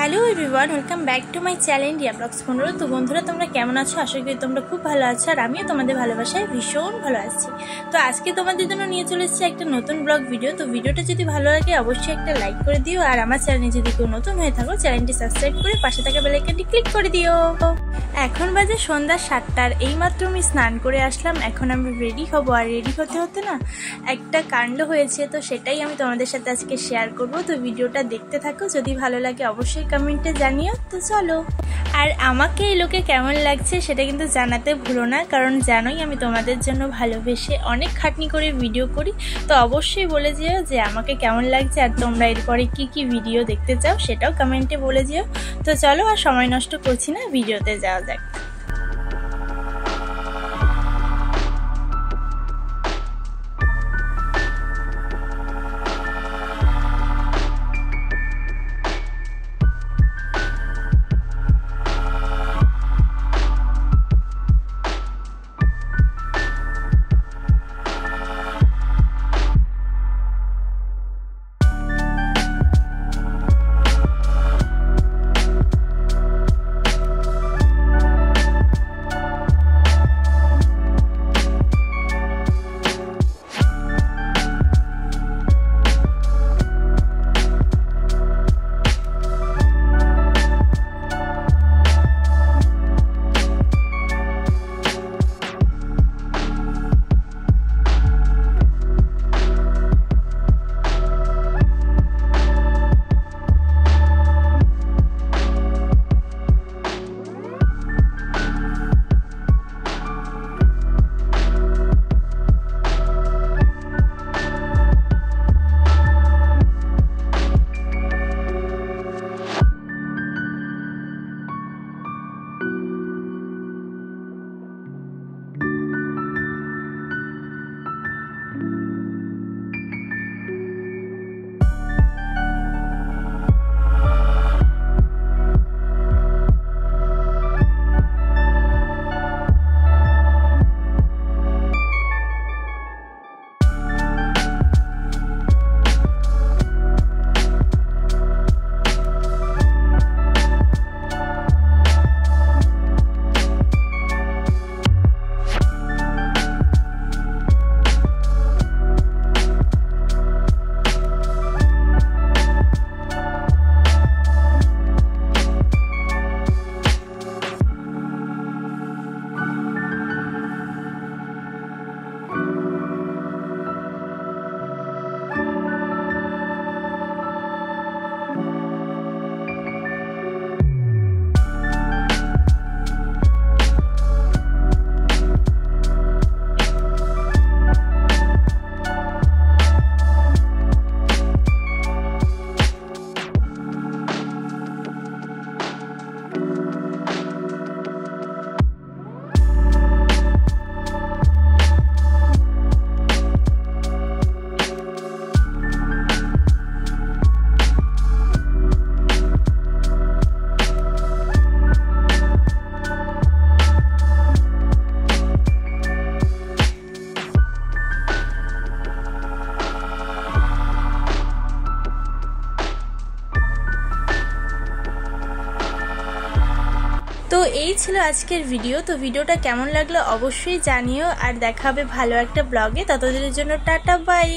Hello everyone, welcome back to my channel Riya blogs 15। তো বন্ধুরা, তোমরা কেমন আছো? আশা করি তোমরা খুব ভালো আছো, আর আমিও তোমাদের ভালোবাসায় ভীষণ ভালো আছি। তো আজকে তোমাদের জন্য নিয়ে চলে এসেছি একটা নতুন ব্লগ ভিডিও। তো ভিডিওটা যদি ভালো লাগে অবশ্যই একটা লাইক করে দিও, আর আমার চ্যানেলে যদি কেউ নতুন হয়ে থাকো চ্যানেলটি সাবস্ক্রাইব করে পাশে থাকা বেল আইকনটি ক্লিক করে দিও। এখন বাজে সন্ধ্যা 7টার, এইমাত্র আমি স্নান করে আসলাম। এখন আমি রেডি হবো, আর রেডি হতে হতে না একটা কাণ্ড হয়েছে, তো সেটাই আমি তোমাদের সাথে আজকে শেয়ার করব। তো ভিডিওটা দেখতে থাকো, যদি ভালো লাগে অবশ্যই কমেন্টে জানিও। তো চলো, আর আমাকে এই লোকে কেমন লাগছে সেটা কিন্তু জানাতে ভুলো না, কারণ জানোই আমি তোমাদের জন্য ভালোবেসে অনেক খাটনি করে ভিডিও করি। তো অবশ্যই বলে যেও যে আমাকে কেমন লাগছে, আর তোমরা এরপরে কি কি ভিডিও দেখতে চাও সেটাও কমেন্টে বলে যেও। তো চলো, আর সময় নষ্ট করছি না, ভিডিওতে যাওয়া যাক। তো এই ছিল আজকের ভিডিও। তো ভিডিওটা কেমন লাগলো অবশ্যই জানিও, আর দেখা হবে ভালো একটা ব্লগে। ততদিনের জন্য টাটা, বাই।